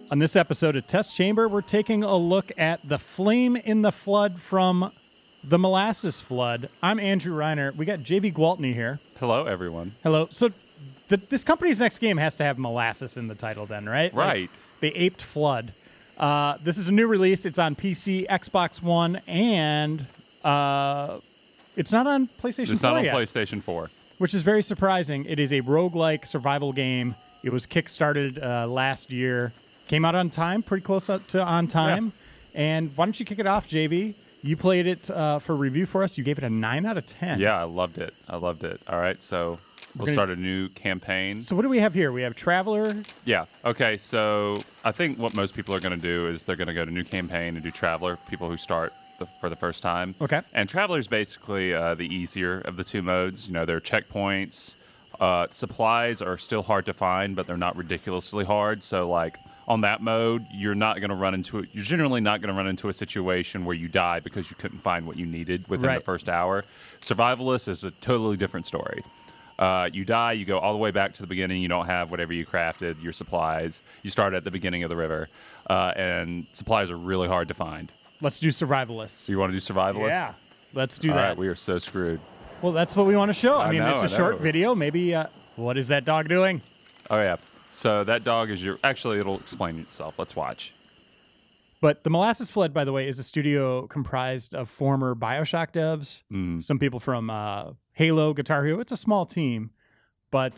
On this episode of Test Chamber, we're taking a look at the flame in the flood from the molasses flood. I'm Andrew Reiner. We got Javy Gwaltney here. Hello, everyone. Hello. So this company's next game has to have molasses in the title then, right? Right. Like, they aped Flood. This is a new release. It's on PC, Xbox One, and it's not on PlayStation 4 It's not on yet, PlayStation 4. which is very surprising. It is a roguelike survival game. It was kickstarted last year. Came out on time, pretty close to on time. Yeah. And why don't you kick it off, JV? You played it for review for us. You gave it a 9 out of 10. Yeah, I loved it. All right, so we'll start a new campaign. So what do we have here? We have Traveler. Yeah, okay, so I think what most people are going to do is they're going to go to new campaign and do Traveler, people who start for the first time. Okay. And Traveler is basically the easier of the two modes. You know, there are checkpoints. Supplies are still hard to find, but they're not ridiculously hard. So, like, on that mode, you're generally not going to run into a situation where you die because you couldn't find what you needed within the first hour. Survivalist is a totally different story. You die, you go all the way back to the beginning, you don't have whatever you crafted, your supplies. You start at the beginning of the river, and supplies are really hard to find. Let's do Survivalist. Do you want to do Survivalist? Yeah, let's do that. All right, we are so screwed. Well, that's what we want to show. I mean, know, it's a short video. Maybe, what is that dog doing? Oh, yeah. So that dog is actually, it'll explain itself. Let's watch. But the Molasses Flood, by the way, is a studio comprised of former BioShock devs, some people from Halo, Guitar Hero. It's a small team, but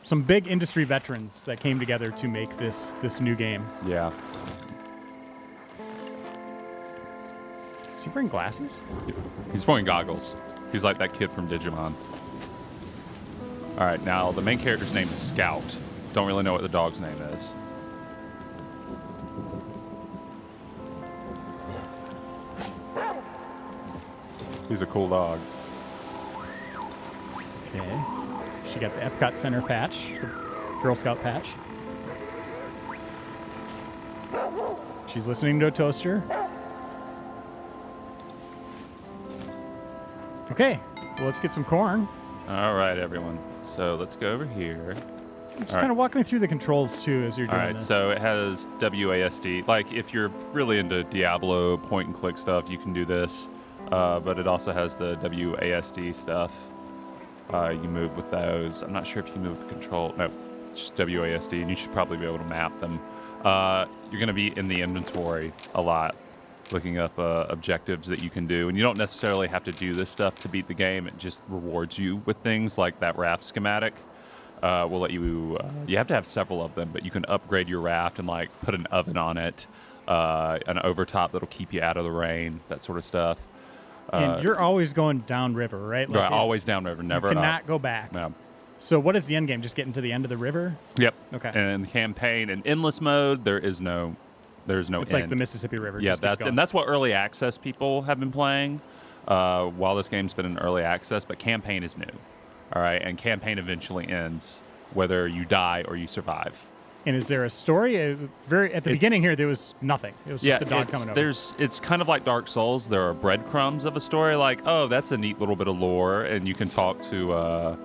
some big industry veterans that came together to make this new game. Yeah. Is he wearing glasses? He's wearing goggles. He's like that kid from Digimon. All right, now the main character's name is Scout. Don't really know what the dog's name is. He's a cool dog. Okay. She got the Epcot Center patch, the Girl Scout patch. She's listening to a toaster. Okay, well, let's get some corn. All right, everyone. So let's go over here. Just kind of walk me through the controls, too, as you're doing this. All right, so it has WASD. Like, if you're really into Diablo point-and-click stuff, you can do this. But it also has the WASD stuff. You move with those. I'm not sure if you move with the control. No, it's just WASD, and you should probably be able to map them. You're going to be in the inventory a lot, looking up objectives that you can do. And you don't necessarily have to do this stuff to beat the game. It just rewards you with things like that raft schematic. Will let you have to have several of them, but you can upgrade your raft and like put an oven on it, an overtop that'll keep you out of the rain, that sort of stuff. And you're always going downriver, right? Like always downriver, never up. You up. cannot go back. No. So what is the end game? Just getting to the end of the river? Yep. Okay. And in the campaign, in endless mode, there's no It's end. like the Mississippi River. Yeah, that's what early access people have been playing while this game's been in early access, but campaign is new. All right, and campaign eventually ends whether you die or you survive. And is there a story? At the beginning here, there was nothing. It was just the dog coming over. It's kind of like Dark Souls. There are breadcrumbs of a story, like, oh, that's a neat little bit of lore, and you can talk to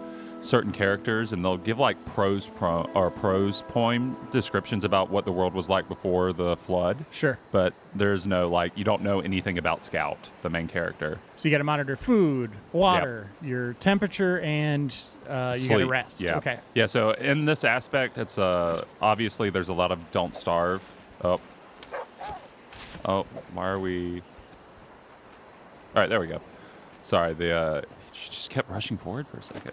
certain characters, and they'll give like prose poem descriptions about what the world was like before the flood. Sure. But there's no, like, you don't know anything about Scout, the main character. So you got to monitor food, water, your temperature, and you got to rest. Yeah. Okay. Yeah, so in this aspect, it's obviously there's a lot of don't starve. Oh, why are we... All right, there we go. Sorry, she just kept rushing forward for a second.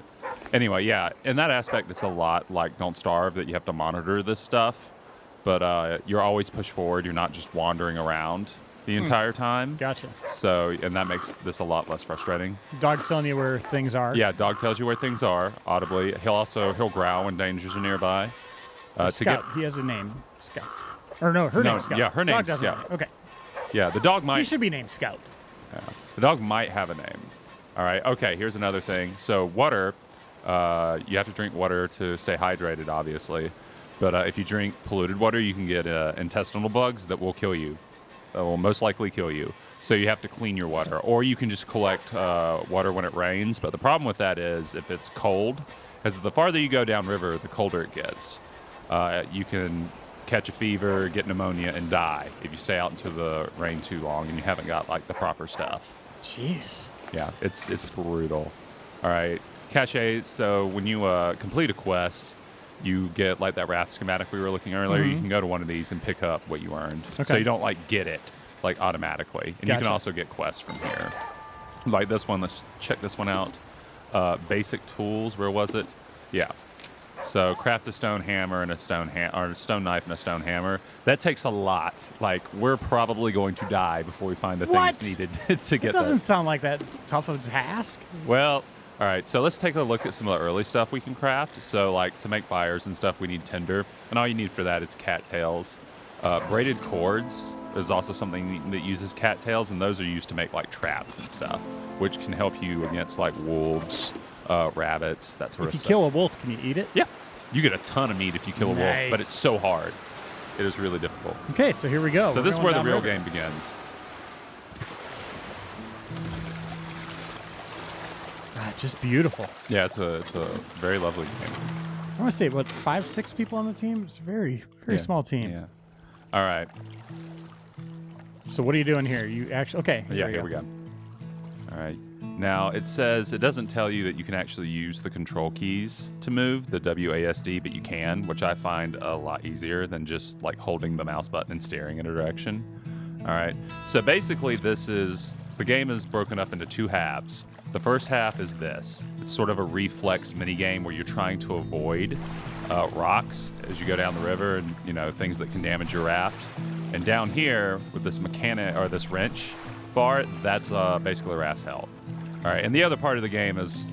Anyway, yeah, in that aspect, it's a lot like Don't Starve, that you have to monitor this stuff. But you're always pushed forward. You're not just wandering around the entire time. Gotcha. So, and that makes this a lot less frustrating. Dog's telling you where things are. Yeah, dog tells you where things are, audibly. He'll growl when dangers are nearby. Scout, he has a name. Scout. Or no, her name's Scout. Yeah, her name's Scout. Scout. Okay. Yeah, the dog might... He should be named Scout. Yeah, the dog might have a name. All right, okay, here's another thing. So water, you have to drink water to stay hydrated, obviously. But if you drink polluted water, you can get intestinal bugs that will kill you. That will most likely kill you. So you have to clean your water. Or you can just collect water when it rains. But the problem with that is if it's cold, because the farther you go downriver, the colder it gets. You can catch a fever, get pneumonia, and die if you stay out into the rain too long and you haven't got like the proper stuff. Jeez. Yeah, it's brutal. All right, caches. So when you complete a quest, you get like that raft schematic we were looking earlier. You can go to one of these and pick up what you earned. Okay. So you don't like get it like automatically, and you can Gotcha. also get quests from here. Like this one. Let's check this one out. Basic tools. Where was it? Yeah. So craft a stone hammer and a stone knife and a stone hammer. That takes a lot. Like we're probably going to die before we find the What? things needed to get It doesn't that. sound like that tough of a task. Well, all right. So let's take a look at some of the early stuff we can craft. So like to make fires and stuff, we need tinder, and all you need for that is cattails. Braided cords is also something that uses cattails, and those are used to make like traps and stuff, which can help you against like wolves, rabbits, that sort If of you stuff. kill a wolf, can you eat it? Yeah. You get a ton of meat if you kill a wolf, Nice. but it's so hard. It is really difficult. Okay, so here we go. So We're this is going where the down real river. game begins. Ah, just beautiful. Yeah, it's a very lovely game. I want to say, what, 5, 6 people on the team? It's a very, very Yeah. small team. Yeah. All right. So what are you doing here? You actually, okay. Yeah, here we go. All right. Now, it says, it doesn't tell you that you can actually use the control keys to move, the WASD, but you can, which I find a lot easier than just like holding the mouse button and staring in a direction. All right. So basically, the game is broken up into 2 halves. The first half is this. It's sort of a reflex mini game where you're trying to avoid rocks as you go down the river and, things that can damage your raft. And down here with this this wrench bar, that's basically raft's health. All right, and the other part of the game is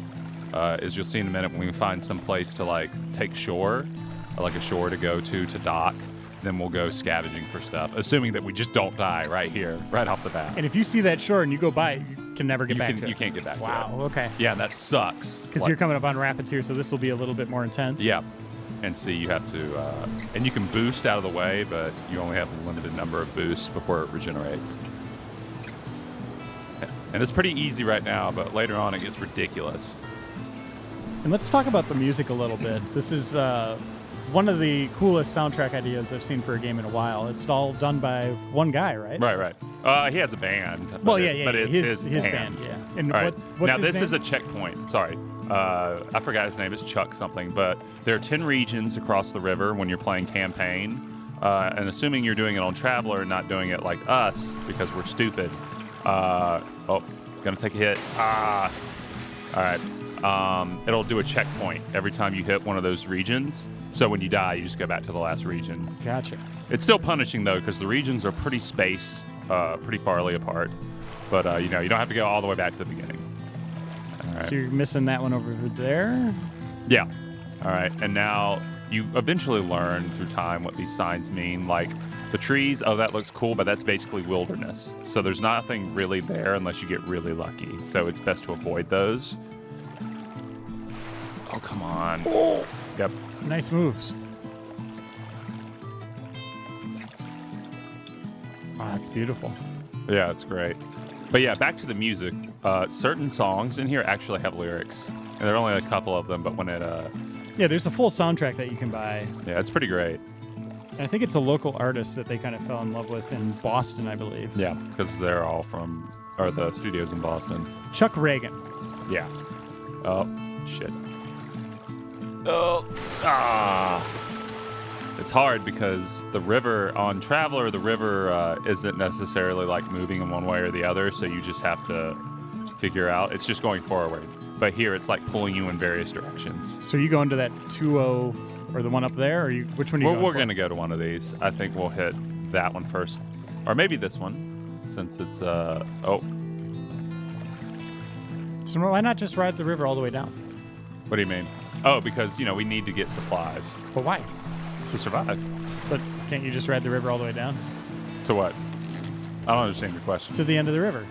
you'll see in a minute when we find some place to like take shore, like a shore to go to dock. Then we'll go scavenging for stuff, assuming that we just don't die right here, right off the bat. And if you see that shore and you go by it, you can never get back to it. You can't get back to it. Wow, okay. Yeah, that sucks. Because you're coming up on rapids here, so this will be a little bit more intense. Yeah. And see, you have to, and you can boost out of the way, but you only have a limited number of boosts before it regenerates. And it's pretty easy right now, but later on it gets ridiculous. And let's talk about the music a little bit. This is one of the coolest soundtrack ideas I've seen for a game in a while. It's all done by one guy, right? Right. He has a band. Well, but yeah. But it's his band. yeah. And All right. what's Now, his this name? is a checkpoint. Sorry. I forgot his name. It's Chuck something. But there are 10 regions across the river when you're playing campaign. And assuming you're doing it on Traveler and not doing it like us because we're stupid. Gonna take a hit. All right. It'll do a checkpoint every time you hit one of those regions. So when you die, you just go back to the last region. Gotcha. It's still punishing, though, because the regions are pretty spaced, pretty farly apart. But, you don't have to go all the way back to the beginning. All right. So you're missing that one over there? Yeah. All right. And now you eventually learn through time what these signs mean. Like the trees, that looks cool, but that's basically wilderness. So there's nothing really there unless you get really lucky. So it's best to avoid those. Oh, come on. Oh. Yep. Nice moves. Wow, that's beautiful. Yeah, it's great. But yeah, back to the music. Certain songs in here actually have lyrics. And there are only a couple of them, but when it... Yeah, there's a full soundtrack that you can buy. Yeah, it's pretty great. And I think it's a local artist that they kind of fell in love with in Boston, I believe. Yeah, because they're all the studios in Boston. Chuck Reagan. Yeah. Oh, shit. Oh, It's hard because the river on Traveler, the river isn't necessarily like moving in one way or the other, so you just have to figure out. It's just going forward. But here, it's like pulling you in various directions. So you go into that 2-0 or the one up there, or which one are you We're going to go to one of these. I think we'll hit that one first. Or maybe this one, since it's, So why not just ride the river all the way down? What do you mean? Oh, because, we need to get supplies. But why? To survive. But can't you just ride the river all the way down? To what? I don't understand your question. To the end of the river.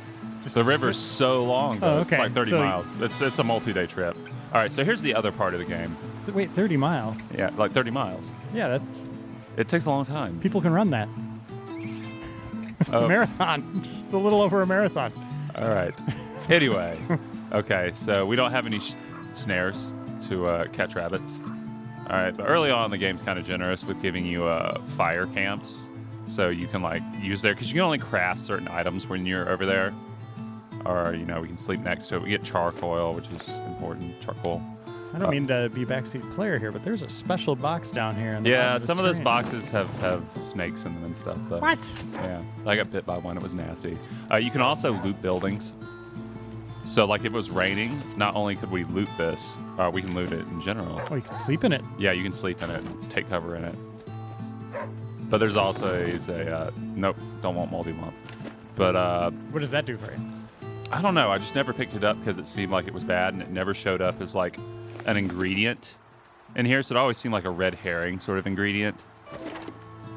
The river's so long, though. Oh, okay. It's like 30 So miles. It's a multi-day trip. All right, so here's the other part of the game. Wait, 30 miles? Yeah, like 30 miles. Yeah, It takes a long time. people can run that. It's a marathon. It's a little over a marathon. All right. Anyway, okay, so we don't have any snares to catch rabbits. All right, but early on, the game's kind of generous with giving you fire camps, so you can like use there because you can only craft certain items when you're over there, or we can sleep next to it. We get charcoal, which is important. Charcoal. I don't mean to be backseat player here, but there's a special box down here. On the bottom of the some of those screen. boxes have snakes in them and stuff. Though. What? Yeah, I got bit by one. It was nasty. You can also loot buildings. So, like, if it was raining, not only could we loot this, we can loot it in general. Oh, you can sleep in it. Yeah, you can sleep in it, take cover in it. But there's also a nope, don't want moldy lump. But What does that do for you? I don't know. I just never picked it up because it seemed like it was bad, and it never showed up as like an ingredient in here. So it always seemed like a red herring sort of ingredient.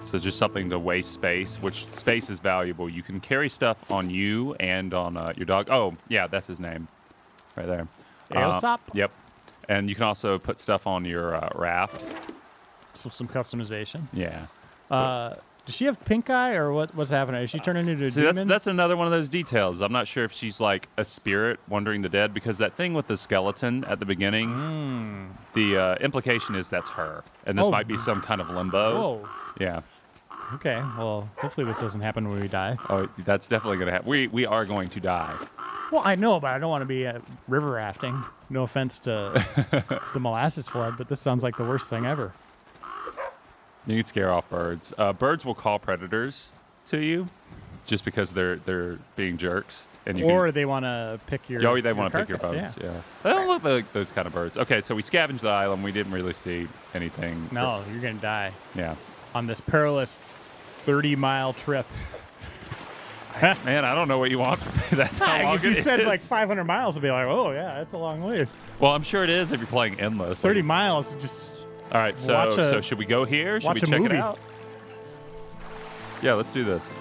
So just something to waste space, which space is valuable. You can carry stuff on you and on your dog. Oh, yeah, that's his name right there. Aesop? Yep. And you can also put stuff on your raft. So some customization. Yeah. Does she have pink eye or what's happening? Is she turning into a See, demon? that's another one of those details. I'm not sure if she's like a spirit wandering the dead, because that thing with the skeleton at the beginning, the implication is that's her. And this might be some kind of limbo. Whoa. Yeah. Okay. Well, hopefully this doesn't happen when we die. Oh, that's definitely going to happen. We are going to die. Well, I know, but I don't want to be river rafting. No offense to the molasses flood, but this sounds like the worst thing ever. You can scare off birds. Birds will call predators to you just because they're being jerks. And They want to pick your they want to pick your bones. Yeah. They don't look like those kind of birds. Okay, so we scavenged the island. We didn't really see anything. No, you're going to die Yeah. on this perilous 30-mile trip. Man, I don't know what you want from me. That's how long If you it said is. like 500 miles, I'd be like, oh, yeah, that's a long ways. Well, I'm sure it is if you're playing endless. 30 miles, just... All right, so should we go here? Should watch we a check movie. it out? Yeah, let's do this.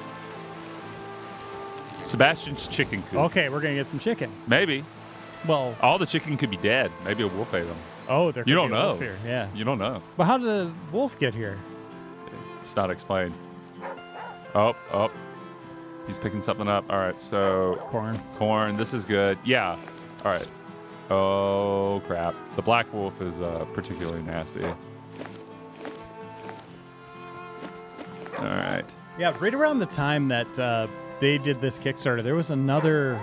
Sebastian's chicken coop. Okay, we're going to get some chicken. Maybe. Well, All the chicken could be dead. Maybe a wolf ate them. oh, there could You don't be a wolf know. here. Yeah. You don't know. But how did the wolf get here? It's not explained. Oh. He's picking something up. All right, so corn. This is good. Yeah. All right. Oh, crap. The black wolf is particularly nasty. All right. Yeah, right around the time that they did this Kickstarter, there was another,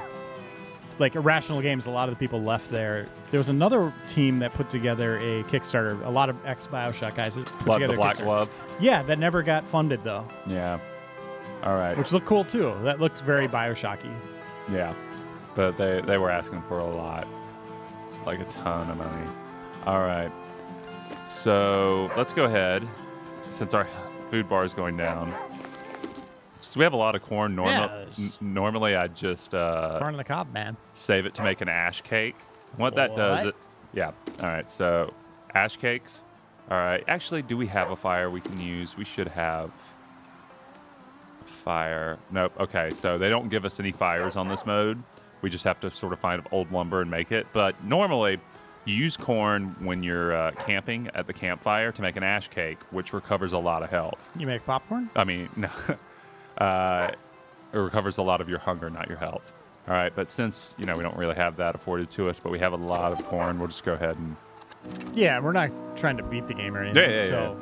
like Irrational Games, a lot of the people left there. There was another team that put together a Kickstarter. A lot of ex-Bioshock guys that put together The Black Kickstarter. Glove? Yeah, that never got funded, though. Yeah. All right. Which looked cool, too. That looks very Bioshocky. Yeah. But they were asking for a lot. Like a ton of money. All right. So let's go ahead, since our food bar is going down. So we have a lot of corn. Normally, I'd just Corn on the cob, man. save it to make an ash cake. What that does, yeah. All right. So ash cakes. All right. Actually, do we have a fire we can use? We should have a fire. Nope. Okay. So they don't give us any fires on this mode. We just have to sort of find old lumber and make it. But normally, you use corn when you're camping at the campfire to make an ash cake, which recovers a lot of health. You make popcorn? I mean, no. It recovers a lot of your hunger, not your health. All right, but since, we don't really have that afforded to us, but we have a lot of corn, we'll just go ahead and... Yeah, we're not trying to beat the game or anything. Yeah.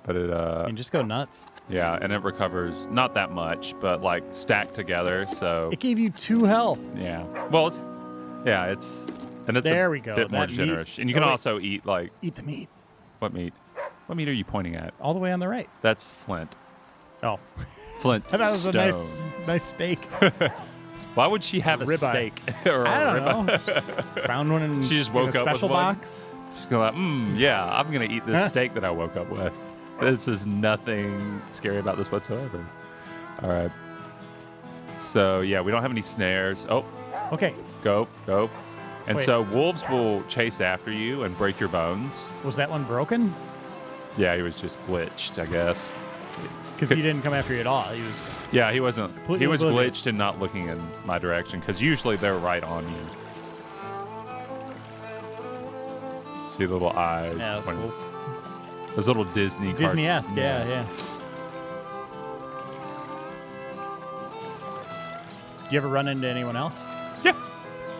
But it... you can just go nuts. Yeah, and it recovers not that much, but, like, stacked together, so... It gave you 2 health. Yeah. Well, it's... And it's there a we go. bit more That generous. meat- And you can wait. also eat, like... Eat the meat. What meat? What meat are you pointing at? All the way on the right. That's flint. Oh. Flint I thought it was stone. a nice steak. Why would she have a Ribeye. steak? Or I a don't ribeye? know. Found one in, She just in woke a up with special one? box. She's going like, yeah, I'm going to eat this steak that I woke up with. This is nothing scary about this whatsoever. All right. So, yeah, we don't have any snares. Oh, Okay. go. And Wait. so wolves will chase after you and break your bones. Was that one broken? Yeah, he was just glitched, I guess. Because he didn't come after you at all. He was. Yeah, he wasn't. Completely He was oblivious. glitched and not looking in my direction because usually they're right on you. See the little eyes. Yeah, that's pointing- cool. Those little Disney. Disney-esque. Yeah. Do you ever run into anyone else?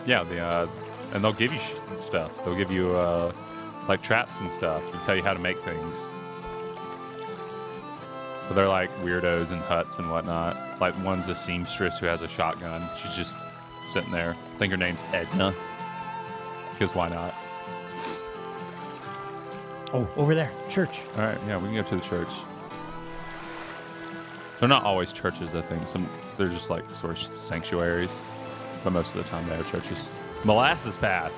Yeah. And they'll give you stuff. They'll give you like traps and stuff. They tell you how to make things. So they're like weirdos in huts and whatnot. Like one's a seamstress who has a shotgun. She's just sitting there. I think her name's Edna. Because why not? Oh, over there, church. All right, yeah, we can go to the church. They're not always churches, I think. They're just like sort of sanctuaries, but most of the time they are churches. Molasses path.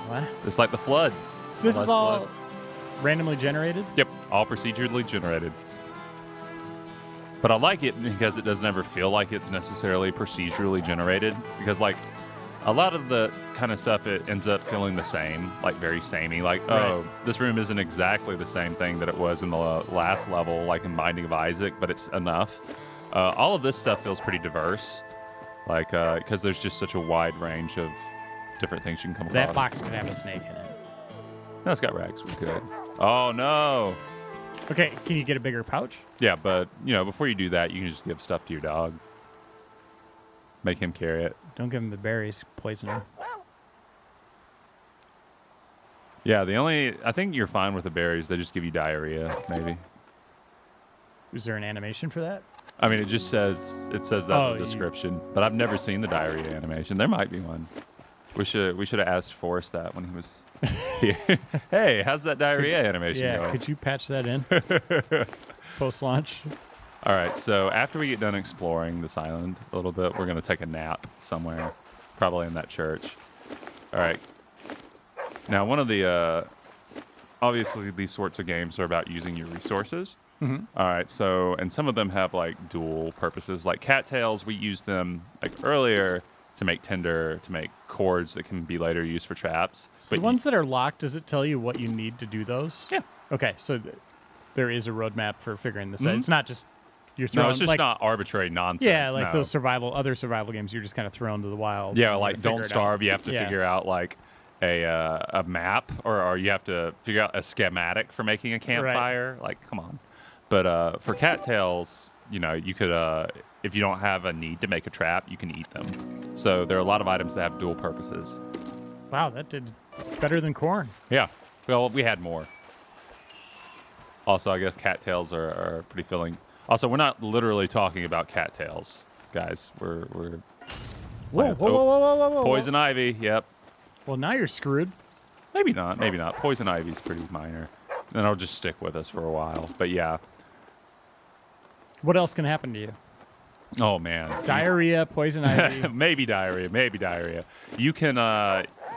What? It's like the flood. So this is all flood. randomly generated? Yep, all procedurally generated. But I like it because it doesn't ever feel like it's necessarily procedurally generated. Because like a lot of the kind of stuff, it ends up feeling the same, like very samey. Like, oh, this room isn't exactly the same thing that it was in the last level, like in Binding of Isaac, but it's enough. All of this stuff feels pretty diverse, like because there's just such a wide range of different things you can come across. That box could have a snake in it. No, it's got rags. We're good. Oh no. Okay, can you get a bigger pouch? Yeah, but before you do that, you can just give stuff to your dog. Make him carry it. Don't give him the berries, poison him. Yeah, I think you're fine with the berries. They just give you diarrhea, maybe. Is there an animation for that? I mean, it says that in the description, but I've never seen the diarrhea animation. There might be one. We should have asked Forrest that when he was here. Hey, how's that diarrhea animation going? Could you patch that in post-launch? All right, so after we get done exploring this island a little bit, we're going to take a nap somewhere, probably in that church. All right. Now, one of the, obviously, these sorts of games are about using your resources. Mm-hmm. All right, so, and some of them have, like, dual purposes. Like cattails, we use them, like, earlier to make tinder, to make cords that can be later used for traps. So the ones that are locked, does it tell you what you need to do those? Yeah. Okay, so there is a roadmap for figuring this out. It's not just... You're thrown, no, it's just not arbitrary nonsense. Yeah, like those other survival games, you're just kind of thrown to the wild. Yeah, like Don't Starve, you have to figure out like a map, or you have to figure out a schematic for making a campfire. Right. Like, come on. But for cattails, you could, if you don't have a need to make a trap, you can eat them. So there are a lot of items that have dual purposes. Wow, that did better than corn. Yeah. Well, we had more. Also, I guess cattails are pretty filling. Also, we're not literally talking about cattails, guys. We're whoa. Poison ivy, yep. Well, now you're screwed. Maybe not. Poison ivy's pretty minor. And it'll just stick with us for a while. But yeah. What else can happen to you? Oh, man. Diarrhea, poison ivy. Maybe diarrhea. You can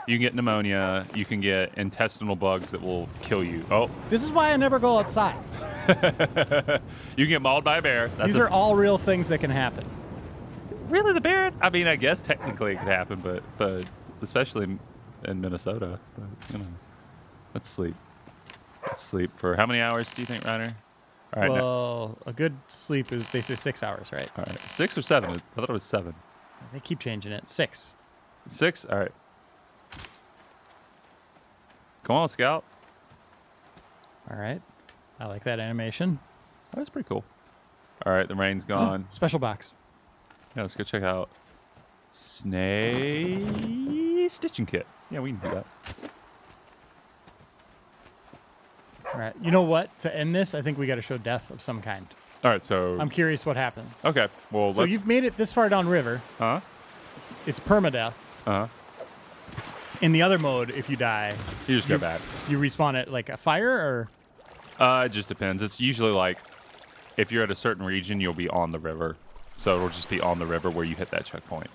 get pneumonia. You can get intestinal bugs that will kill you. Oh. This is why I never go outside. You can get mauled by a bear. These are all real things that can happen. Really, the bear? I mean, I guess technically it could happen, but especially in Minnesota. But, let's sleep. Let's sleep for how many hours do you think, Reiner? All right. Well, a good sleep is, they say 6 hours, right? All right. 6 or 7? I thought it was 7. They keep changing it. 6. 6? All right. Come on, Scout. All right. I like that animation. That was pretty cool. All right, the rain's gone. Special box. Yeah, let's go check out Snake Stitching Kit. Yeah, we can do that. All right. You know what? To end this, I think we got to show death of some kind. All right, so... I'm curious what happens. Okay, well, so you've made it this far down river. Uh-huh. It's permadeath. Uh-huh. In the other mode, if you die... You just go back. You respawn at, like, a fire, or...? It just depends. It's usually, like, if you're at a certain region, you'll be on the river. So it'll just be on the river where you hit that checkpoint.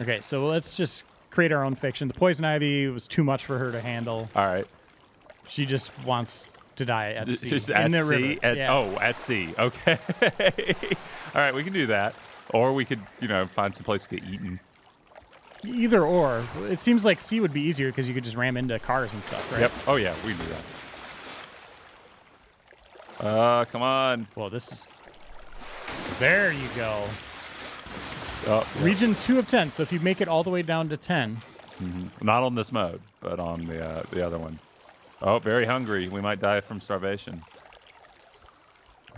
Okay, so let's just create our own fiction. The poison ivy was too much for her to handle. All right. She just wants to die at sea. Just at sea? At sea. Okay. All right, we can do that. Or we could, find some place to get eaten. Either or. It seems like sea would be easier because you could just ram into cars and stuff, right? Yep. Oh, yeah, we can do that. Come on. Well, this is... There you go. Oh, yeah. Region 2 of 10. So if you make it all the way down to 10... Mm-hmm. Not on this mode, but on the other one. Oh, very hungry. We might die from starvation.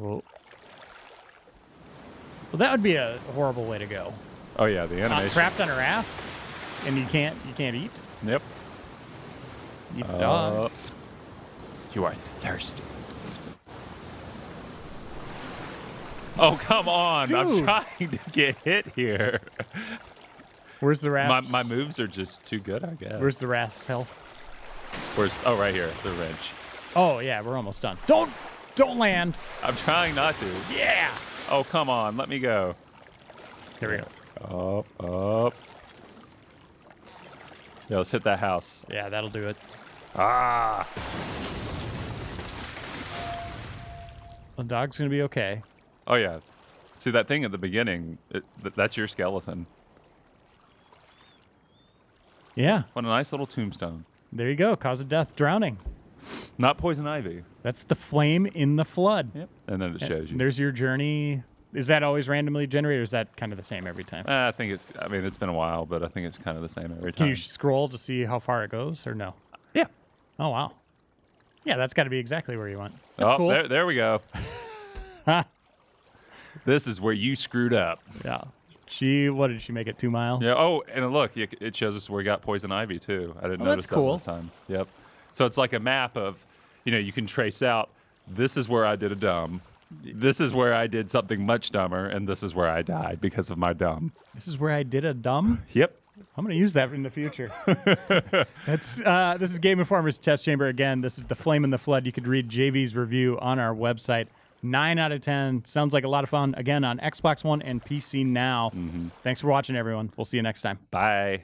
Well, that would be a horrible way to go. Oh, yeah, the animation. Trapped on a raft, and you can't eat? Yep. You dog. You are thirsty. Oh, come on. Dude. I'm trying to get hit here. Where's the raft? My moves are just too good, I guess. Where's the raft's health? Oh, right here, the wrench. Oh, yeah, we're almost done. Don't land. I'm trying not to. Yeah. Oh, come on. Let me go. Here we go. Up. Yeah, let's hit that house. Yeah, that'll do it. Ah. The dog's going to be okay. Oh, yeah. See, that thing at the beginning, that's your skeleton. Yeah. What a nice little tombstone. There you go. Cause of death, drowning. Not poison ivy. That's the flame in the flood. Yep. And then it shows you. There's your journey. Is that always randomly generated, or is that kind of the same every time? I think it's been a while, but I think it's kind of the same every Can time. you scroll to see how far it goes, or no? Yeah. Oh, wow. Yeah, that's got to be exactly where you want. That's cool. There we go. This is where you screwed up. Yeah. What did she make it, 2 miles? Yeah. Oh, and look, it shows us where we got poison ivy, too. I didn't notice that's cool. that this time. Yep. So it's like a map of, you can trace out, this is where I did a dumb. This is where I did something much dumber, and this is where I died because of my dumb. This is where I did a dumb? Yep. I'm going to use that in the future. This is Game Informer's Test Chamber again. This is The Flame and the Flood. You could read Javy's review on our website. 9 out of 10. Sounds like a lot of fun. Again, on Xbox One and PC now. Thanks for watching, everyone. We'll see you next time. Bye.